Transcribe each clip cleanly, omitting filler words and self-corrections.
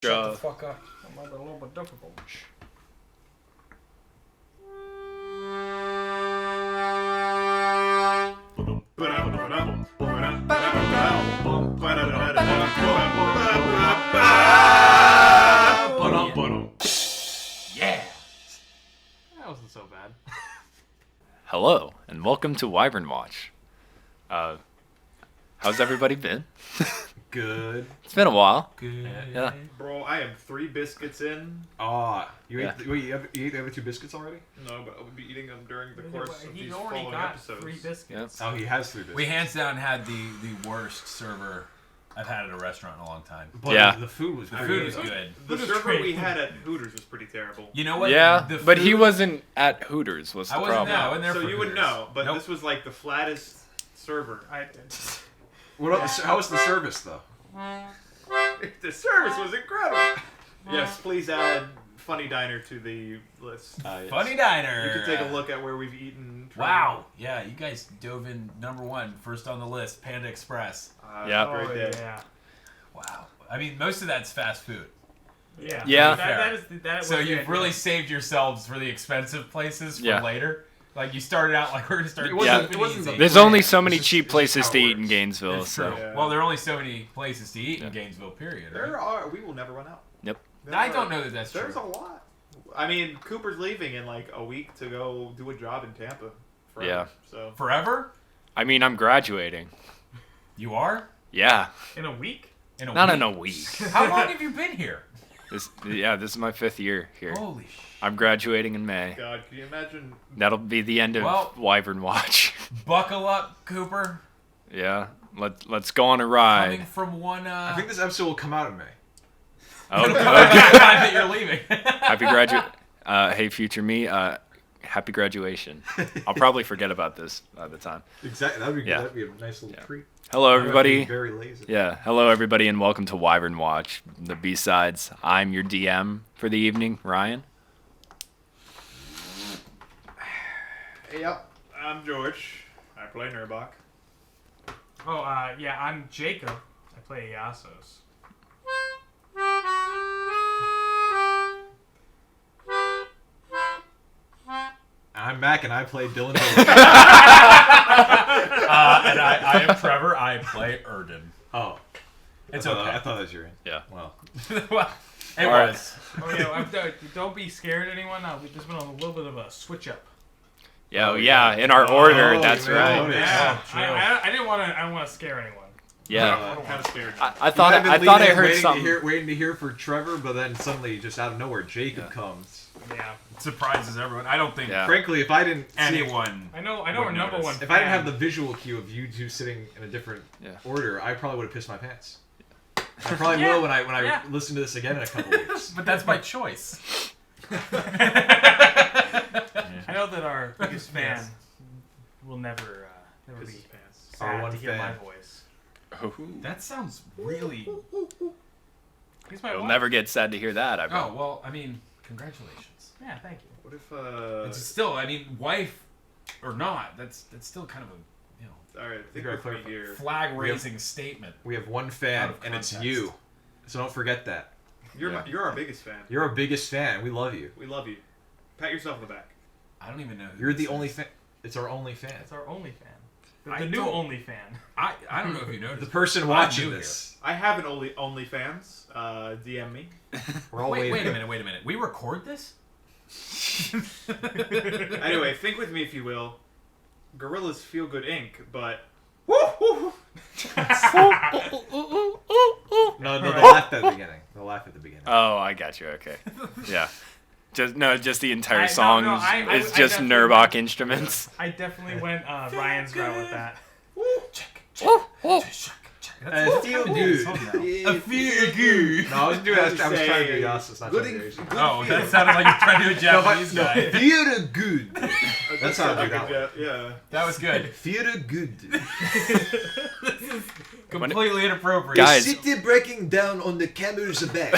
Shut the fuck up. I'm a little bit difficult. Yeah! That wasn't so bad. Hello, and welcome to Wyvern Watch. How's everybody been? Good. It's been a while. Good. Yeah. Bro, I am 3 biscuits in. You ate the other 2 biscuits already? No, but I will be eating them during the course of He these already following got episodes. 3 biscuits. Oh, he has 3 biscuits. We hands down had the worst server I've had at a restaurant in a long time. But Yeah. the food was The good. food was good. The Hooters server great. we had at Hooters was pretty terrible. You know what? Yeah, The but he food- wasn't at Hooters, was the I wasn't problem. there. I wasn't there So for you would Hooters. know, but Nope. this was like the flattest server. How was the service, though? The service was incredible. Yes, please add Funny Diner to the list. Funny Diner. You can take a look at where we've eaten. Wow. Yeah, you guys dove in #1, first on the list, Panda Express. Yeah. Great day. Yeah. Wow. I mean, most of that's fast food. Yeah. Yeah. That So was you've the really idea. saved yourselves for the expensive places for Yeah. later. Like, you started out like, we're going to start It wasn't- cheap it wasn't and the- easy. There's Right. only so many It's just- cheap it's just places how to it eat in works. Gainesville. It's So. true. Yeah. Well, there are only so many places to eat Yeah. in Gainesville, period. Right? There are. We will never run out. Yep. I don't know that that's There's true. a lot. I mean, Cooper's leaving in like a week to go do a job in Tampa. Forever, Yeah. So Forever? I mean, I'm graduating. You are? Yeah. In a week? In a Not week? in a week. How long have you been here? This is my 5th year here. Holy shit. I'm graduating in May. God, can you imagine? That'll be the end of Well- Wyvern Watch. Buckle up, Cooper. Yeah. Let's go on a Coming ride. from one, I think this episode will come out in May. Oh, the okay. time that you're leaving. Happy hey, future me. Happy graduation. I'll probably forget about this by the time. Exactly. That'd be good. Yeah. That'd be a nice little Yeah. treat. Hello, I'm gonna be everybody. very lazy. Yeah, hello everybody, and welcome to Wyvern Watch, the B-sides. I'm your DM for the evening, Ryan. Yep. I'm George. I play Gnirbac. Oh, yeah, I'm Jacob. I play Yassos. I'm Mac, and I play Dylan. And I am Trevor. I play Erden. Oh, It's I okay. thought that was your end. Yeah. Well, Well, it All right. was. Oh, yeah, don't be scared, anyone. We've just been on a little bit of a switch up. Yeah, in our order, Oh, that's man. right. Yeah. true. I didn't want to scare anyone. Yeah, I'm kind of scared. I thought I heard something. Waiting to hear for Trevor, but then suddenly, just out of nowhere, Jacob comes. Yeah. It surprises everyone. I don't think Yeah. Frankly, if I didn't see anyone. I know our Wouldn't number notice. one if I didn't fan. have the visual cue of you two sitting in a different Yeah. order, I probably would have pissed my pants. I probably Yeah, will when I yeah. listen to this again in a couple weeks. But that's my choice. I know that our biggest fan Yes. will never Piss be his pants. Our sad one to hear my fan. voice. That sounds really. He's my You'll wife. never get sad to hear that. I bet. Oh well, I mean, congratulations. Yeah, thank you. What if It's still, I mean, wife or not, that's still kind of a All right, think gotta with me clarify. here. flag-raising statement. We have one fan, Out of and it's context. you. So don't forget that. You're our biggest fan. You're our biggest fan. We love you. We love you. Pat yourself on the back. I don't even know. Who You're this the only is. fan. It's our only fan. It's our only fan. The I new don't- only fan. I don't know if you noticed. The person I'm watching new this. I have an OnlyFans. DM me. We're all Wait waiting. a minute. We record this? Anyway, think with me if you will. Gorillas feel good Inc., but No, they'll laugh at the beginning. They'll laugh at the beginning. Oh, I got you. Okay. Yeah. Just the entire No, song I is just definitely- Gnirbac instruments. I definitely went Ryan's route with that. I feel good. I feel good. No, I was doing. I was trying to do Say, Yas. It's not good trying to do in- Asian. Oh, that sounded like you're trying to do a Japanese No, guy. feel good. That's how I do that one. Yeah. That was good. Feel good. Completely inappropriate. Guys. City breaking down on the camera's back.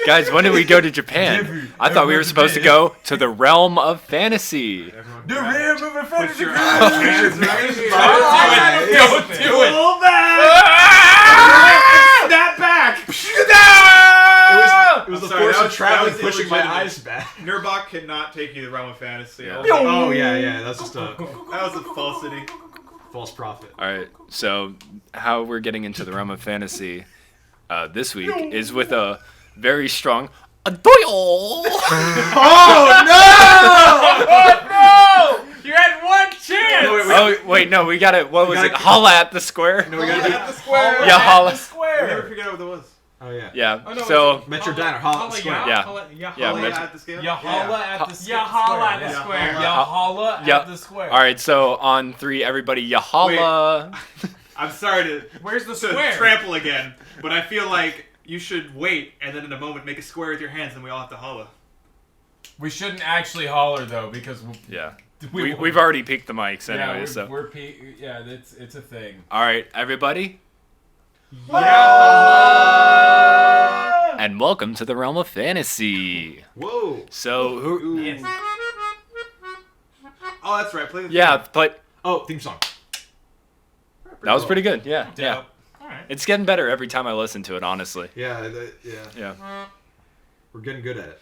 Guys, when did we go to Japan? I thought we were supposed to go to the realm of fantasy. Everyone The grab- rear moving front Put of the your ground. hands right Don't do it. Pull back! Snap back! wasn't traveling, was pushing my illegitimate. eyes back. Gnirbac cannot take you to the realm of fantasy. Yeah. Oh yeah, that's just a That was a falsity. false prophet. All right, so how we're getting into the realm of fantasy this week is with a very strong doyle. Oh no! You had one chance. No, Oh wait, no, we got it. What was gotta- it? Holla at the square. No, we gotta At the square. Yeah, holla. I never Square. forget what it was. Oh yeah. Yeah. Oh, no, So it's- Metro Diner, holla at the square. Yeah. Holla, Yeah, Holla Metro- at the scale. Ya holla at the Yeah, holla at the yeah. square. Ya holla Yeah. at the square. all right, so on 3, everybody, ya holla. I'm sorry to Where's the to square? trample again, but I feel like you should wait and then in a moment make a square with your hands and we all have to holla. We shouldn't actually holler though because Yeah. We've already peaked the mics yeah, anyway, so. yeah, it's a thing. All right, everybody, Yeah. and welcome to the realm of fantasy. Whoa. So who? Yes. Oh, that's right. Play the Yeah, but Oh, theme song. that was pretty good. Yeah, yeah. Dope. All right. It's getting better every time I listen to it, honestly. Yeah, yeah. Yeah. We're getting good at it.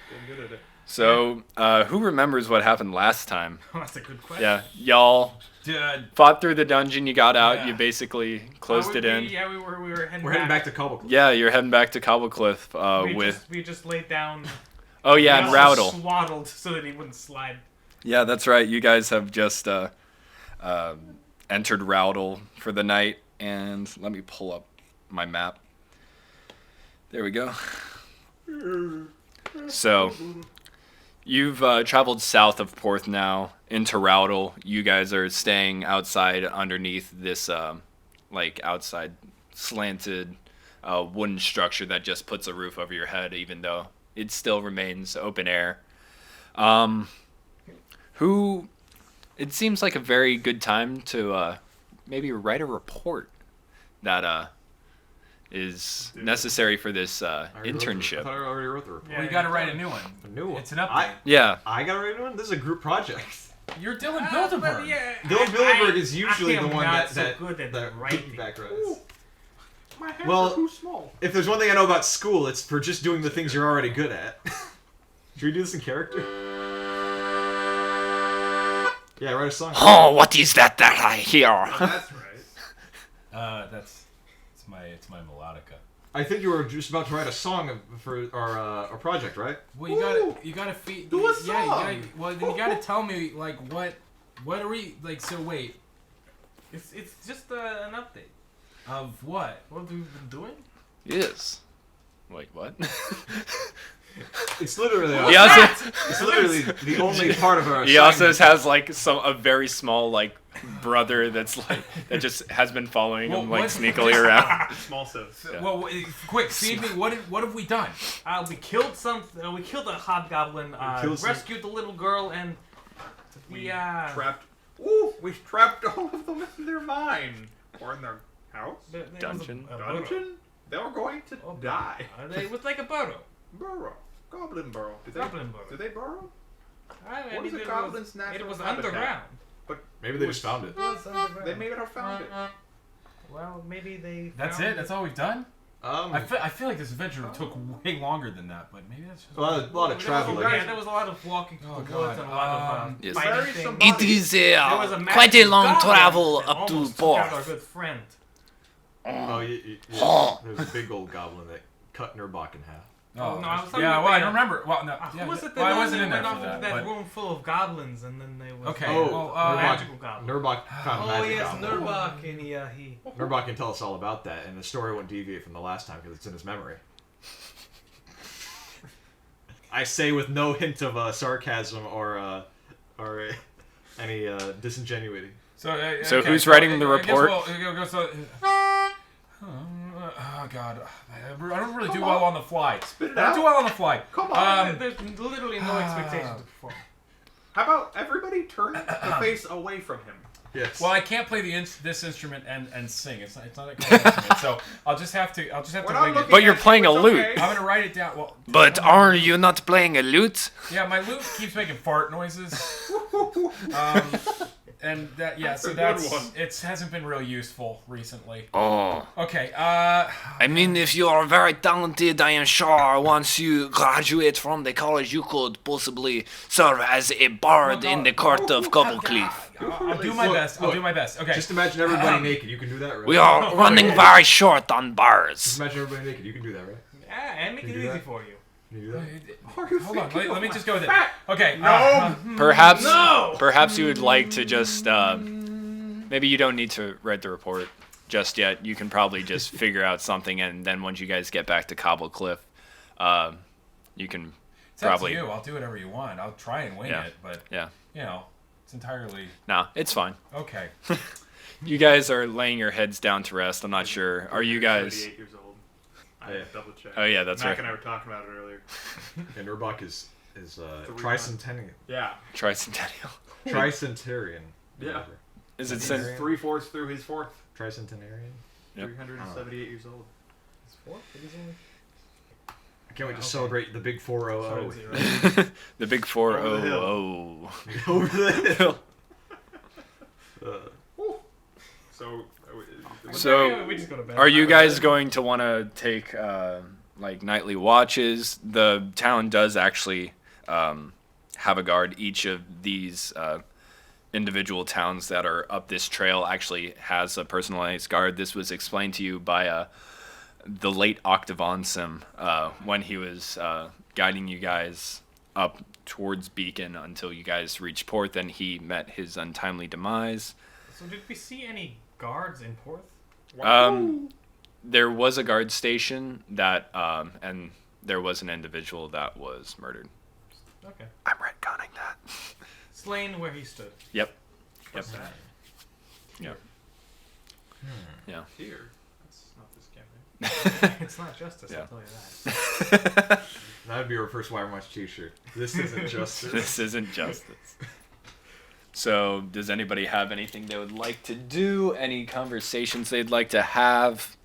Getting good at it. So, who remembers what happened last time? That's a good question. Yeah, y'all Dude, fought through the dungeon. You got out. Yeah. You basically closed it in. Yeah, we were heading We're heading back to Cobble. Yeah, you're heading back to Cobblecliff we just laid down. Oh yeah, and we also Roudle. swaddled so that he wouldn't slide. Yeah, that's right. You guys have just entered Roudle for the night, and let me pull up my map. There we go. So, you've traveled south of Porth now into Roudle. You guys are staying outside underneath this, outside slanted wooden structure that just puts a roof over your head, even though it still remains open air. It seems like a very good time to maybe write a report that is necessary for this I internship. thought I already wrote the report. Yeah. well, you gotta write a new one. A new one. It's an update. Yeah. I gotta write a new one? This is a group project. You're Dylan Well, Bilderberg. yeah, Dylan Bilderberg is I usually am the one not that so good at that writing. piggyback writes. My hands Well- are too small. If there's one thing I know about school, it's for just doing the things you're already good at. Should we do this in character? Yeah, write a song. Oh, what is that I hear? That's right. It's my melodica. I think you were just about to write a song for our project, right? Well, you gotta feed. Do a Yeah, song. then you gotta tell me like what are we like? So wait, It's just an update. of what? What have we been doing? Yes. Wait, what? It's literally He also, it's literally the only part of our he also assignment. has like a very small brother that just has been following him Well, what- sneakily around. Small sos. Yeah. Well, quick, feed me. What have we done? We killed we killed a hobgoblin. killed some- Rescued the little girl, and We we trapped. Ooh, we trapped all of them in their mine or in their house. there was Dungeon? a burrow. Dungeon. They were going to Oh, die. It was like a burrow. Burrow. Goblin burrow. Did Goblin burrow. Did they burrow? I What is mean, a it goblin's was, natural it was habitat? underground. Maybe they just found it. It was underground. They may have found it. Well, maybe they. That's found it. That's all we've done. I A feel like this adventure took way longer than that, but maybe that's just. lot of There was- traveling. Yeah, there was a lot of walking through Oh, the woods God. and a lot of Yes. fighting Bury things. somebody. It is There was a quite a massive long goblin travel that up to almost took out our Porth. good friend. Oh, yeah. Oh. There's a big old goblin that cut Gnirbac in half. Oh, no, I was talking yeah. about Well, I the- don't remember. Well, no. Who Yeah, was it that well, I wasn't in there went for off into that. that But, room full of goblins, and then they was Okay, Oh, well, magical goblin. Gnirbac found a Oh magic yes, goblin. Gnirbac, and he. Gnirbac can tell us all about that, and the story won't deviate from the last time because it's in his memory. I say with no hint of sarcasm or any disingenuity. so So who's writing the I guess report? Oh God, I don't really do well on the fly. Spit it I don't do out. well on the fly. Come on. There's literally no expectation to perform. How about everybody turn the face away from him? Yes. Well, I can't play this instrument and sing. It's not a kind of instrument. So I'll just have to We're not wing it. looking But you're at you, playing a it's lute. okay. I'm gonna write it down. Well, But are you not playing a lute? yeah, my lute keeps making fart noises. And that That's a so good that's one. it hasn't been real useful recently. Oh. Okay. I mean, if you are very talented, I am sure once you graduate from the college, you could possibly serve as a bard in the court of Cobblecliff. I'll do my best. I'll do my best. Okay. Just imagine everybody naked. You can do that, right? We are running very short on Just bars. imagine everybody naked. You can do that, right? Yeah, and make it You do easy that? for you. Can you do that? Hold on. Let me just go with it. Okay. Perhaps you would like to just maybe you don't need to write the report just yet. You can probably just figure out something, and then once you guys get back to Cobble Cliff, you can It's up probably. to you. I'll do whatever you want. I'll try and wing Yeah. it, but Yeah. you know, it's entirely No, it's fine. okay. You guys are laying your heads down to rest. I'm not sure. Are you guys? 78 years old. I Yeah. double check. Oh yeah, that's Mac right. and I were talking about it earlier. And Gnirbac is tricentennial. Yeah. Tricentennial. Tricentenarian. Yeah. whatever. Is it He's cent- 3/4 through his fourth. Tricentenarian. Yep. 378 years old. I can't wait to celebrate the big 400. The big 400? Over the hill. Over the hill. So. So, we just go to bed. are you guys going to want to take like nightly watches? The town does actually have a guard. Each of these individual towns that are up this trail actually has a personalized guard. This was explained to you by the late Octavansim when he was guiding you guys up towards Beacon until you guys reached port. Then he met his untimely demise. So did we see any guards in Porth? There was a guard station that, and there was an individual that was murdered. Okay. I'm retconning that. Slain where he stood. Yep. What's Yep. that? Yep. Yeah. Here. That's not this campaign. It's not justice, Yeah. I'll tell you that. That would be our first Wyvern Watch t-shirt. This isn't justice. This isn't justice. So, does anybody have anything they would like to do? Any conversations they'd like to have?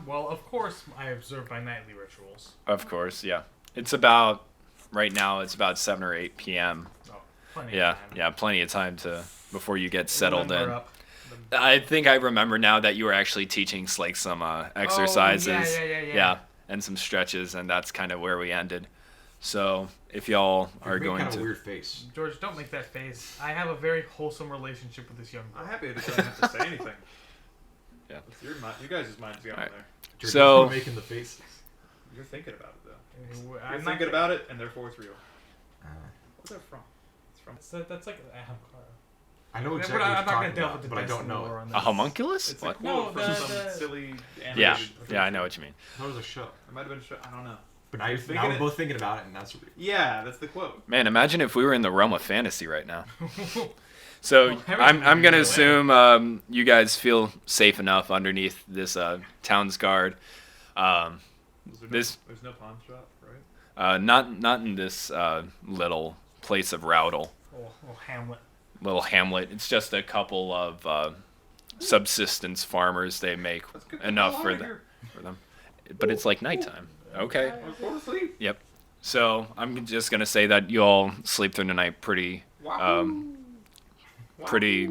Well, of course, I observe my nightly rituals. Of course, yeah. It's about, right now, it's about 7 or 8 p.m. Oh, plenty of Yeah, time. yeah, plenty of time before you get settled Remember in. up. I think I remember now that you were actually teaching Slake some exercises. Yeah. And some stretches, and that's kind of where we ended. So, if y'all are You make going kind of to... a weird face. George, don't make that face. I have a very wholesome relationship with this young girl. I'm happy that I don't have to say anything. Yeah. It's your mind. You guys' minds going Alright. there. George, So- you're making the faces. You're thinking about it though. You're I'm thinking about it, and therefore it's real. What's that from? It's from. That's like Ahamkara. I know Yeah, exactly but I'm what not you're gonna talking delve about, into but I depths don't of know lore it. on A this. homunculus? It's What? a quote No, from the- some the- silly Yeah, animated. yeah, I know what you mean. That was a show. It might have been a show. I don't know. But now, You're now thinking we're it? both thinking about it, and that's weird. Yeah, that's the quote. Man, imagine if we were in the realm of fantasy right now. So, Well, I'm going to everything's assume you guys feel safe enough underneath this town's guard. This- There's no pawn shop, right? Not in this little place of Roudle. Oh, Hamlet. Little hamlet. It's just a couple of subsistence farmers. They make Let's get the enough hell for outta them. here. But it's like nighttime. Okay. Let's go to sleep. Yep. So I'm just gonna say that you all sleep through the night pretty. Pretty.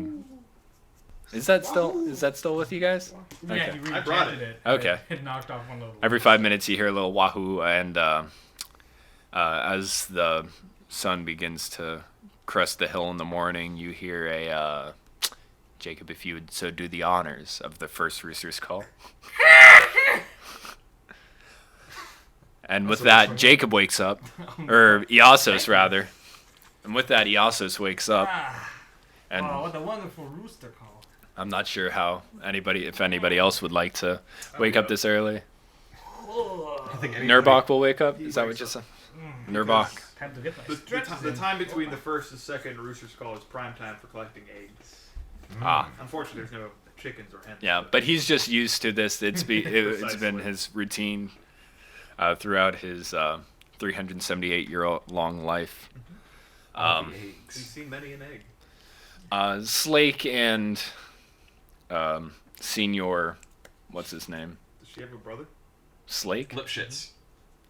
Is that still with you guys? Yeah, Okay. he I brought rejected it. Okay. It knocked off one of the Every 5 minutes you hear a little wahoo, and as the sun begins to crest the hill in the morning, you hear a Jacob, if you would so do the honors of the first rooster's call. And with that, Jacob wakes up, or Iasos rather. And with that, Iasos wakes up, and Oh, what a wonderful rooster call. I'm not sure if anybody else would like to wake up this early. I think Gnirbac will wake up. Is that what you said? Gnirbac. Time to get my The stretches the in. time between the first and second rooster's call is prime time for collecting eggs. Ah. Unfortunately, there's no chickens or hens. Yeah, but he's just used to this. It's been Precisely. his routine throughout his 378-year-long life. You've seen many an egg. Slake and Senior, what's his name? Does she have a brother? Slake Lipschitz.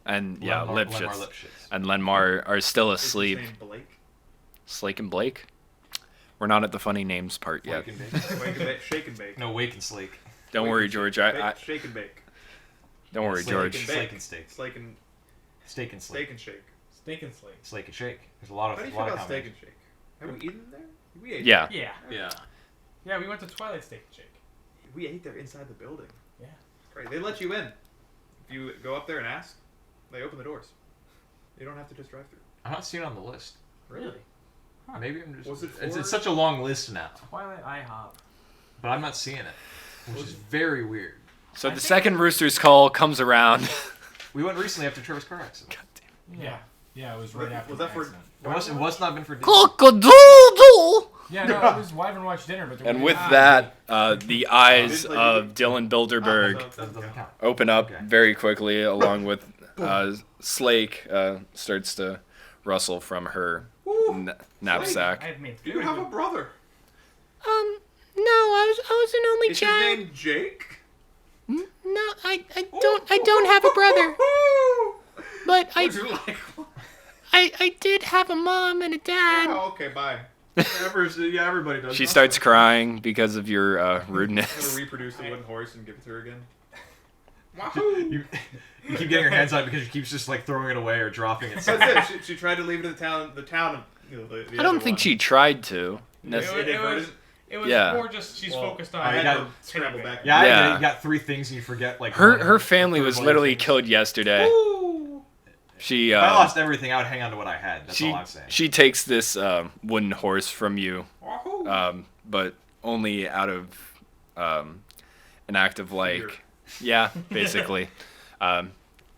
and yeah, Lenmar Lipschitz Lipschitz. and Lenmar are still Is his asleep. name Blake? Slake and Blake. We're not at the funny names part yet. Wake and bake. Wake and bake, shake and bake. No, wake and slake. Don't worry, George. Shake and bake. Don't worry, Slake George. and Slake and steak. Slake and Steak and slake. steak and shake. Steak and slate. Slake and shake. There's a lot of How do you lot feel of about steak and combinations. shake? Have we eaten there? We ate. Yeah. Yeah. Yeah. Yeah, we went to Twilight Steak and Shake. We ate there inside the building. Yeah. It's great. They let you in. If you go up there and ask, they open the doors. You don't have to just drive through. I'm not seeing it on the list. Really? Maybe I'm just. Was it it's for- such a long list now, Twilight IHOP. but I'm not seeing it, which is very weird. So I the think- second rooster's call comes around. We went recently after Trevor's car accident. Yeah. Yeah, it was right after Was the that for? accident. It was not been for. Cock-a-doodle-doo! Yeah, no, it was Wyvern watch dinner, but there And was- with that, the eyes Didn't, like, of Dylan Bilderberg Oh, no, Doesn't count. open up Okay. very quickly, along with Slake starts to rustle from her Ooh, knapsack. I had made you have a brother. No, I was an only Is his name Jake? No, I don't have a brother, but What's it like? I did have a mom and a dad. Oh, okay, bye. Yeah, everybody does. She starts crying because of your I'm gonna rudeness. reproduce the wooden horse and give it to her again. You keep getting your hands on it because she keeps just like throwing it away or dropping it. That's it. She tried to leave it in the town. You know, the I don't other think one. she tried to. It was Yeah. more just she's Well, focused on. I you had got- to scramble back. Yeah, Yeah. you got three things and you forget like Her one. family was One literally thing. killed yesterday. She If I lost everything, I would hang on to what I had. That's she all I'm saying. she takes this wooden horse from you, Wahoo! but only out of an act of like, yeah, basically,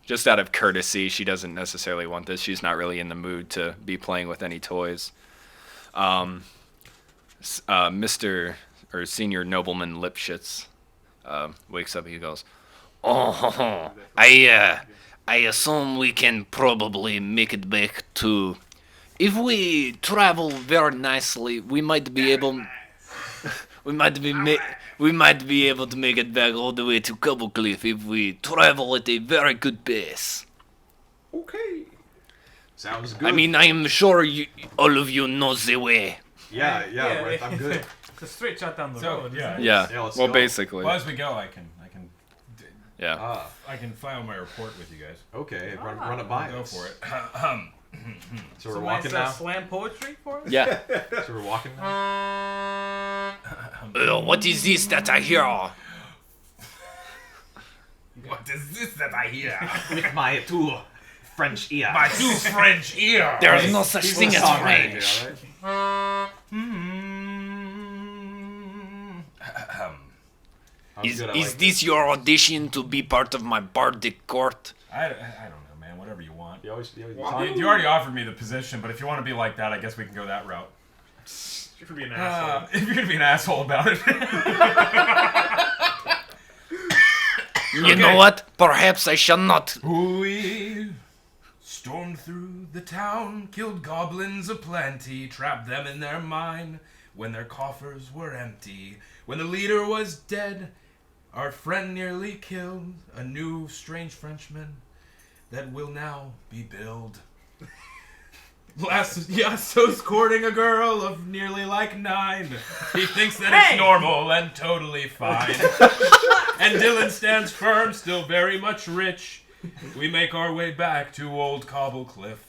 just out of courtesy. She doesn't necessarily want this. She's not really in the mood to be playing with any toys. Mr. or Senior Nobleman Lipschitz wakes up. He goes, "Oh, I assume we can probably make it back to. If we travel very nicely, we might be able. We might be able to make it back all the way to Cobble Cliff if we travel at a very good pace. Okay. Sounds good. I mean, I am sure all of you know the way. yeah, Yeah, right, I'm good. It's a straight shot down the So, road. yeah. Isn't it? Yeah. Yeah, let's Well, go. basically. Well, as we go, I can Yeah. file my report with you guys. Okay, run it by Go us. for it. So we're Some walking nice, now. slam poetry for us. Yeah. So we're walking now. What is this that I hear? What is this that I hear? With my two French ears. My two French ears. There is no such He's thing a as songwriter French. here, all right? Is good, I like this your audition to be part of my bardic court? I don't know, man. Whatever you want. You always You already offered me the position, but if you want to be like that, I guess we can go that route. You're gonna be an asshole. If you're gonna be an asshole about it. You know what? Perhaps I shall not. We stormed through the town, killed goblins aplenty, trapped them in their mine when their coffers were empty. When the leader was dead, our friend nearly killed a new strange Frenchman that will now be billed. Last Yasso's courting a girl of nearly like 9. He thinks that Hey! it's normal and totally fine. And Dylan stands firm, still very much rich. We make our way back to Old Cobble Cliff.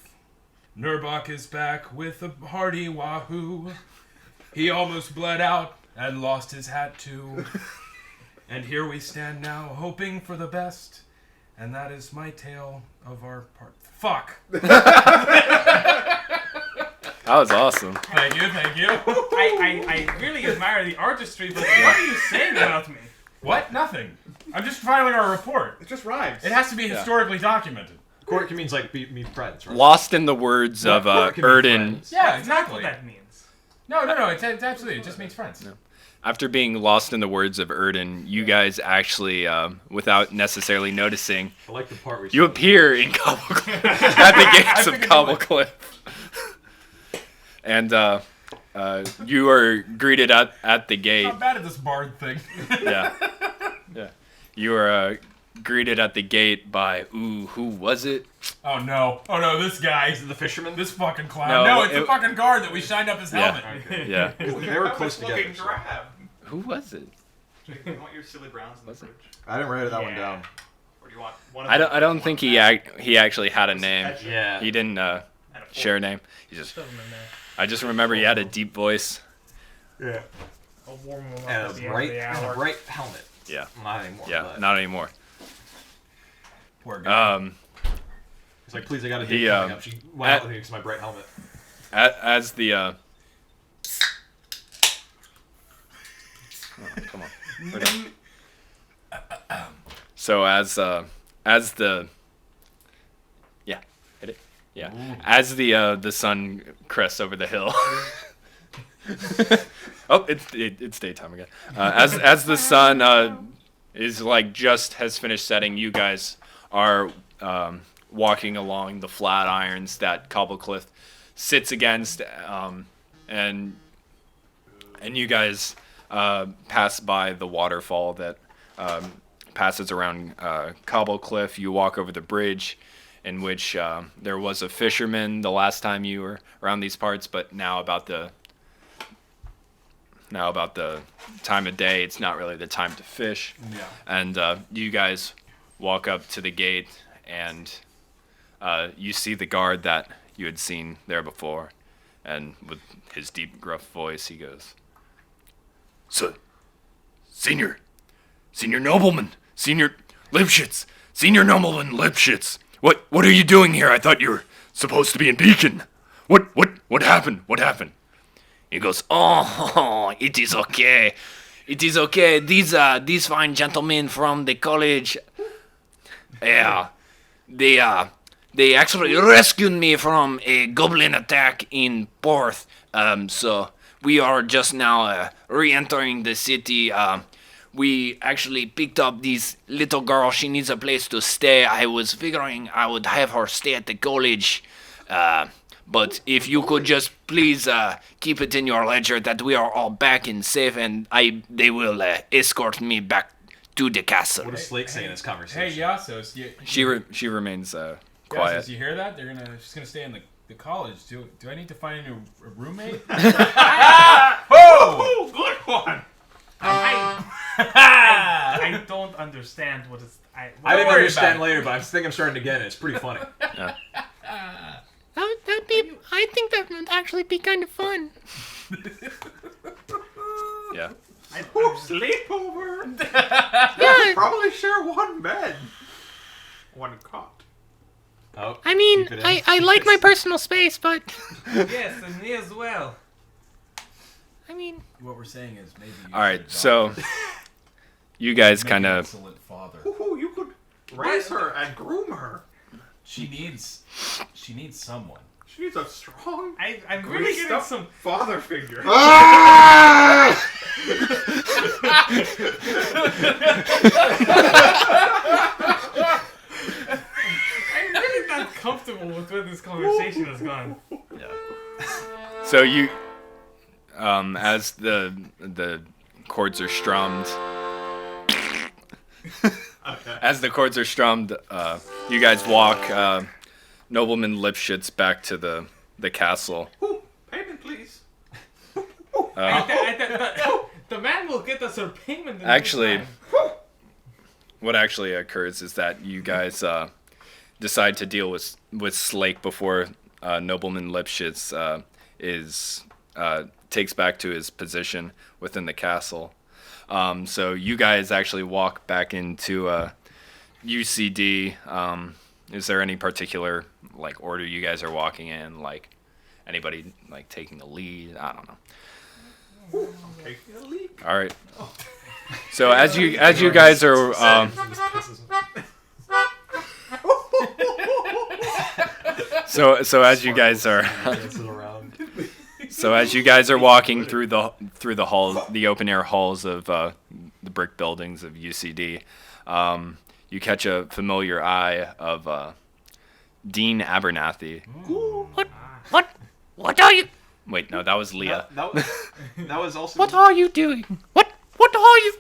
Gnirbac is back with a hearty wahoo. He almost bled out and lost his hat too. And here we stand now, hoping for the best. And that is my tale of our part. Fuck! That was awesome. Thank you. I really admire the artistry, but what are you saying about me? What? Nothing. I'm just filing our report. It just rhymes. It has to be historically documented. Court means like meet friends, right? Lost in the words of Court can mean Erden. friends. Yeah, That's not exactly. what that means. No. It's absolutely. It just means friends. After being lost in the words of Erden, you guys actually, without necessarily noticing, I like the part where you appear in Cobble Cliff, at the gates of figured Cobble you would. Cliff. And you are greeted at the gate. Not bad at this bard thing. Yeah. Yeah. You are greeted at the gate by who was it? Oh no, this guy. Is it the fisherman? This fucking clown. No, No, it's the it- fucking guard that we shined up his Yeah. helmet. Okay. Yeah. They were close together. Looking so- drab. Who was it? Jake, do you want your silly browns in the Was it? fridge? I didn't write that one Yeah. down. Or do you want one of I them? don't think he actually had a name. Yeah. He didn't And a fork. share a name. He just Shove 'em in there. I just remember he had a deep voice. Yeah. I'll warm 'em up And at a the end bright, of the and a hour. bright helmet. Yeah. Not anymore. Yeah, but not anymore. Poor guy. It's like, please, I got a He, date coming up. She went out with me because of my bright helmet. As the oh, come on. Put it. So as the yeah, hit it. Yeah. As the sun crests over the hill. Oh, it's daytime again. As the sun is like just has finished setting, you guys are walking along the flat irons that Cobblecliff sits against, and you guys pass by the waterfall that passes around Cobblecliff. You walk over the bridge, in which there was a fisherman the last time you were around these parts, but now about the time of day, it's not really the time to fish. Yeah. And you guys walk up to the gate, and you see the guard that you had seen there before. And with his deep, gruff voice, he goes, "So, Senior Nobleman, Senior Lipschitz, Senior Nobleman Lipschitz, what are you doing here? I thought you were supposed to be in Beacon. What happened? What happened?" He goes, "Oh, it is okay. It is okay. These fine gentlemen from the college, yeah, they actually rescued me from a goblin attack in Porth. So we are just now re-entering the city. We actually picked up this little girl. She needs a place to stay. I was figuring I would have her stay at the college. But if you could just please keep it in your ledger that we are all back and safe, and they will escort me back to the castle." What does Slake say in this Hey, conversation? Yasos, She remains quiet. Yasos, you hear that? She's gonna stay in the college. Do I need to find a roommate? Oh, good one. I don't understand what is. I Don't didn't worry understand about it. later, but I think I'm starting to get it. It's pretty funny. I think that would actually be kind of fun. Yeah. Sleepover. Yeah, Probably share one bed. One cot. Oh, I mean, keep it in. I like my personal space, but Yes, and me as well. I mean, What we're saying is maybe. You All right, should so adopt her. you guys Make kind an of excellent father. Ooh, you could raise her and groom her. She needs someone. She needs a strong, I'm really greased getting up some. father figure. I'm really not comfortable with where this conversation has gone. so you as the chords are strummed. As the chords are strummed, you guys walk Nobleman Lipschitz back to the castle. Ooh, payment, please. The man will get us our payment. in no Actually, time. what actually occurs is that you guys decide to deal with Slake before Nobleman Lipschitz takes back to his position within the castle. So you guys actually walk back into UCD. Is there any particular like order you guys are walking in? Like anybody like taking the lead? I don't know. I'm taking a leak. All right. So as you guys are so as you guys are dancing around. so as you guys are walking through the halls, the open air halls of the brick buildings of UCD, you catch a familiar eye of Dean Abernathy. what are you? Wait, no, that was Leah. That was also. What are you doing? What are you?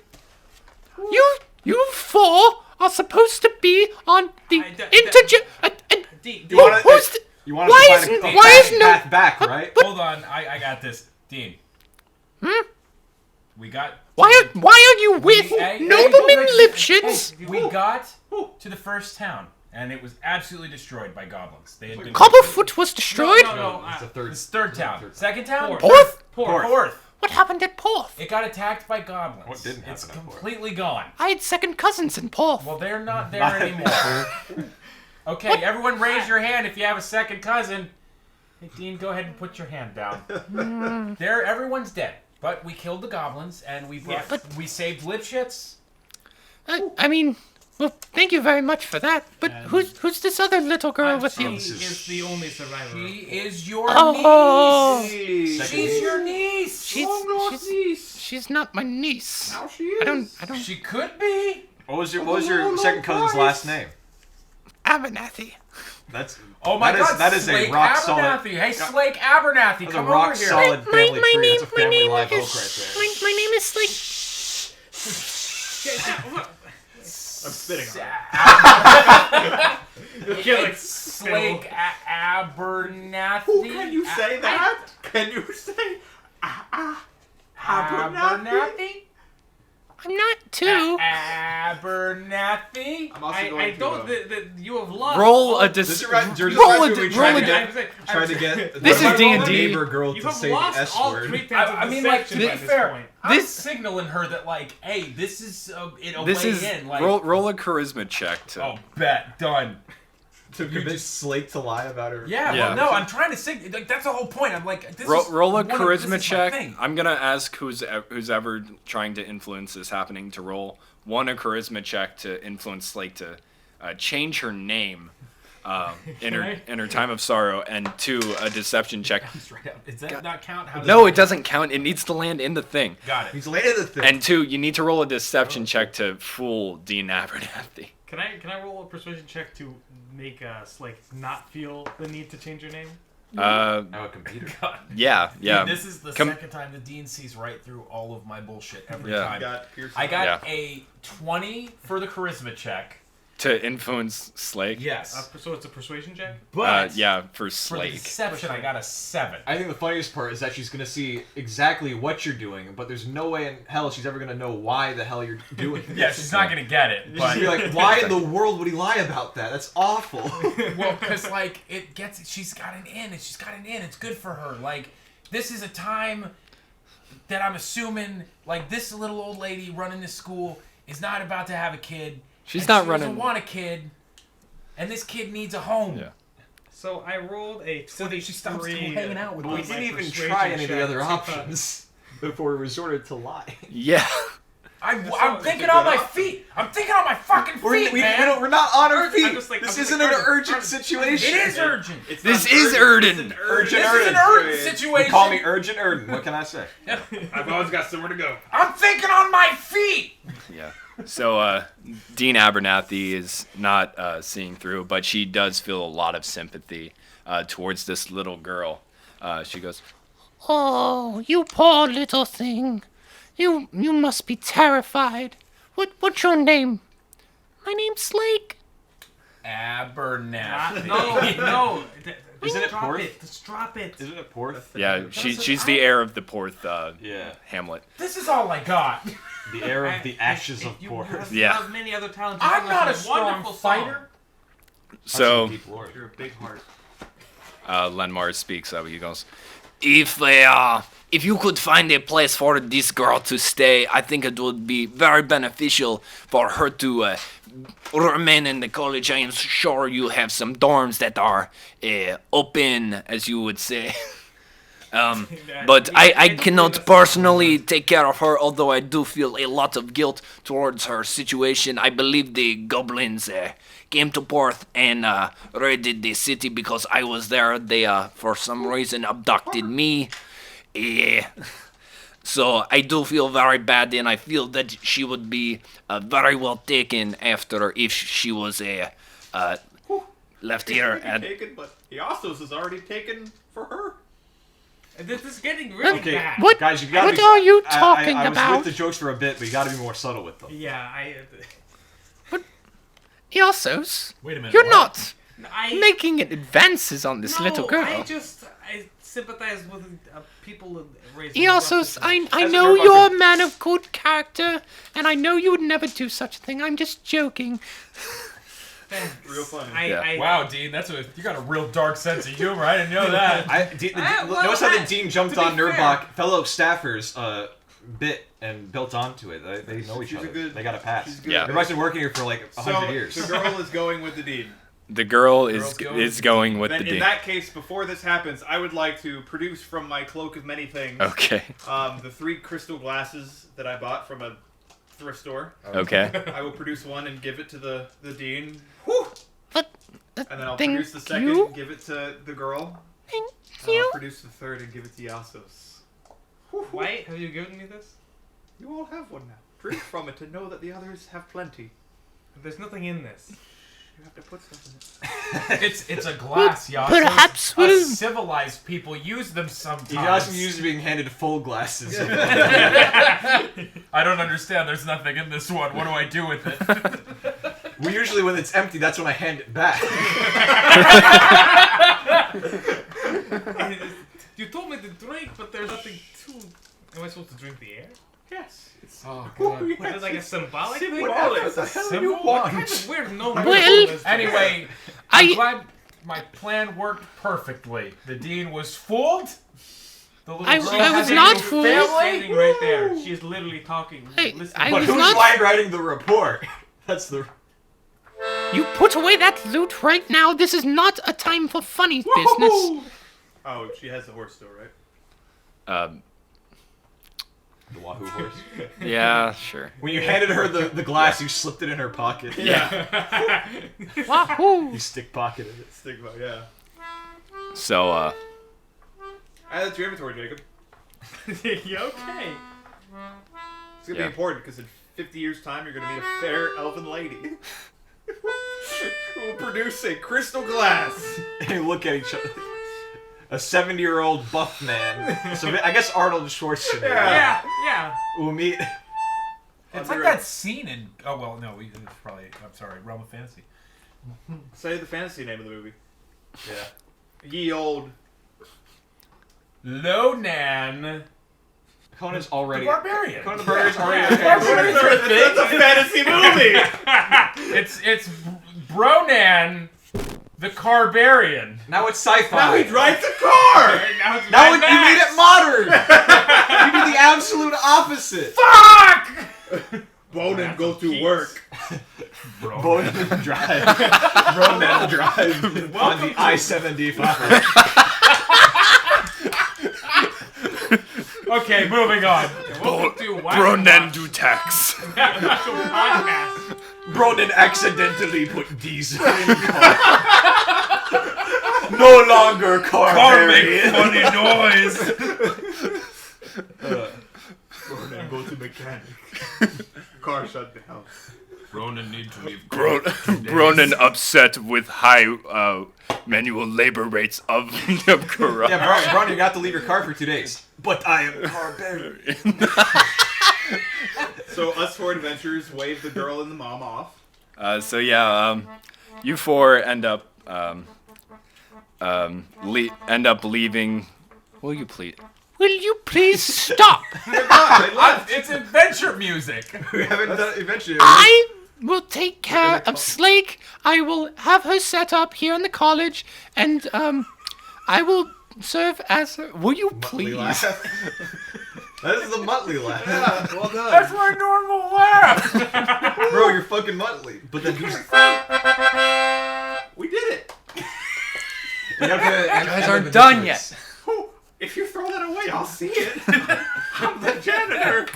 You four are supposed to be on the D, You wanna- who's the, You want Why us to isn't- find a why path- is no- path back, right? Hold on, I got this, Dean. We got. why are you with Hey, Nobleman hey, Lipschitz? We got to the first town, and it was absolutely destroyed by goblins. They had been. Cobblefoot was destroyed? No, It's the third. This third town. Second town? Fourth. Fourth. What happened at Porth? It got attacked by goblins. What didn't It's happen at Porth? completely gone. I had second cousins in Porth. Well, they're not there anymore. Okay, everyone raise your hand if you have a second cousin. Hey, Dean, go ahead and put your hand down. Everyone's dead. But we killed the goblins, and we we saved Lipschitz. I mean, well, thank you very much for that. But who's this other little girl with She you? is the only survivor. She is your Oh. niece. She's your niece. She's not my niece. Now she is. I don't. She could be. What was your second cousin's last name? Abernathy. That's Oh my God! that is Slake a rock solid. Abernathy. Hey, Slake Abernathy, That's a come rock over here. solid family my tree. name, That's a my family name live oak is, right there. my name is like. I'm spitting on it. It's Slake Abernathy. Who can you say that? Can you say Abernathy? I'm not two. Abernathy. I'm also going I to. don't. You have lost. Roll a This dis. is right. You're Roll just a right di- we roll tried a to di- get. Try to get. This is D&D. Neighbor girl You to have say the lost S all word. pretense of I mean, like, to deception be by this fair, point. I'm This- signaling her that, like, hey, this is a This way is in. Like, roll a charisma check to. oh, bet done. To convince Slate to lie about her. Yeah, Yeah. well, no, I'm trying to sig. Like, that's the whole point. I'm like, this is Roll a one of- this charisma is my check. thing. I'm gonna ask who's ever trying to influence this happening to roll one a charisma check to influence Slate to change her name in her time of sorrow, and two a deception check. Straight up. Does that not count? How does No, that it doesn't count. It needs to land in the thing. Got it. He's landed the thing. And two, you need to roll a deception check to fool Dean Abernathy. Can I roll a persuasion check to make Slake not feel the need to change your name? Now a computer. God. Yeah. This is the Com- second time the Dean sees right through all of my bullshit every Yeah. time. Pierce. I got Yeah. a 20 for the charisma check. To influence Slake. Yes. So it's a persuasion check. But Yeah, for for the Slake. deception, I got a 7. I think the funniest part is that she's gonna see exactly what you're doing, but there's no way in hell she's ever gonna know why the hell you're doing this. Yeah, she's not going to get it. She's But gonna be like, why in the world would he lie about that? That's awful. well, because like she's got an in, and she's got an in. It's good for her. Like this is a time that I'm assuming like this little old lady running this school is not about to have a kid. She's and not she running. doesn't want a kid, and this kid needs a home. Yeah. So I rolled a 23. So that she stops hanging out with But we us. didn't even persuasion try any of the check other to, options before we resorted to lie. Yeah. I'm thinking on my feet. I'm thinking on my fucking feet, man. We're not on our feet. I'm just like- This I'm just isn't like, an urgent, urgent situation. It is urgent. This is Erden. Urgent This is an Erden. urgent situation. Call me Urgent Erden. What can I say? I've always got somewhere to go. I'm thinking on my feet. Yeah. So Dean Abernathy is not seeing through, but she does feel a lot of sympathy towards this little girl. She goes, Oh, you poor little thing. You must be terrified. What's your name? My name's Slake. Abernathy. No. Isn't it Drop Porth? it. Just drop it. Isn't it Porth? yeah, she's the heir of the Porth Yeah. Hamlet. This is all I got. The heir of the ashes of You Porth. have, Yeah. You have many other talents. I'm You not a have strong wonderful fighter. So You're a big heart. Lenmar speaks up. He goes, if you could find a place for this girl to stay, I think it would be very beneficial for her to remain in the college. I am sure you have some dorms that are open, as you would say. But I cannot personally take care of her, although I do feel a lot of guilt towards her situation. I believe the goblins came to Porth and raided the city because I was there. They, for some reason, abducted me. So I do feel very bad, and I feel that she would be very well taken after if she was left here at... Taken, but Iastos is already taken for her. This is getting really Okay, bad. What? guys, you gotta What be, are you I talking was about? with the jokes for a bit, but you gotta be more subtle with them. Yeah, Eosos, Wait a minute. you're what? not I making advances on this little girl. I sympathize with people raising. Eosos, I As a know Gnirbac- you're a man of good character, and I know you would never do such a thing. I'm just joking. Real funny. Wow, Dean, you got a real dark sense of humor. I didn't know that. Notice how the dean jumped on Gnirbac, fellow staffers bit and built onto it. They know each She's a other. good- They got a pass. she's good. Yeah. Gnirbacs been working here for like 100 years. The girl is going with the deed. The girl Girl's is going with Then the in dean. that case, before this happens, I would like to produce from my cloak of many things Okay. the 3 crystal glasses that I bought from a thrift store. Okay. I will produce one and give it to the dean. Whew! But And then I'll thank produce the second you. and give it to the girl. Thank And you. I'll produce the third and give it to Yasos. Why have you given me this? You all have one now. Drink from it and know that the others have plenty. There's nothing in this. You have to put stuff in it. It's a glass, Yas. Perhaps we'll- Us civilized people use them sometimes. He also used to being handed full glasses. I don't understand. There's nothing in this one. What do I do with it? We usually, when it's empty, that's when I hand it back. You told me to drink, but there's nothing to. Am I supposed to drink the air? Yes. It's Oh, God. Is it like a symbolic thing? symbolic. What the hell do Symbol? you What want? kind of weird no Well, is Anyway, I'm I- glad my plan worked perfectly. The dean was fooled. The little I- girl I was had a not new fooled. family. standing right there. She's literally talking. Hey, listening. I But was who's not- line writing the report? That's the. You put away that loot right now. This is not a time for funny business. Oh, she has the horse still, right? The Wahoo horse. Yeah, sure. When you handed her the glass, you slipped it in her pocket. Wahoo! You stick pocketed it. Stigma, yeah. So, Add that to your inventory, Jacob. You okay? It's gonna Yeah. be important because in 50 years' time, you're gonna meet a fair elven lady who will produce a crystal glass. And you look at each other. A 70-year-old buff man. So I guess Arnold Schwarzenegger Yeah. will meet. It's like that scene in. Oh well, no, it's probably. I'm sorry, Realm of Fantasy. Say the fantasy name of the movie. Yeah. Ye old. Lonan Conan's the already. Barbarian. Conan the Barbarian's already. That's a fantasy movie! It's Bronan the Carbarian. Now it's sci-fi. Now he drives a car! Now it's Now Mad you made Max. it modern. You did the absolute opposite. Fuck! Bonin go to work. Ronan Drive. Ronan Drive on the I-75. Okay, moving on. Welcome to Bronan do tax. podcast. Ronan accidentally put diesel in car. No longer car. Car make Barbarian. funny noise. Bonin go to mechanic. Car shut down. Ronan need to leave. Bronan upset with high manual labor rates of Gnirbac. Yeah, Bron, you got to leave your car for 2 days. But I am Barbarian. So us 4 adventurers wave the girl and the mom off. So yeah, you 4 end up leaving. Will you please? Will you please stop? It's adventure music. We haven't done it eventually. I will take care of Slake. I will have her set up here in the college, and I will serve as her. Will you please? That is the Muttley laugh. Yeah, well done. That's my normal laugh. Bro, you're fucking Muttley. But then who's... We did it! You guys aren't done yet. Whew. If you throw that away, I'll see it. I'm the janitor.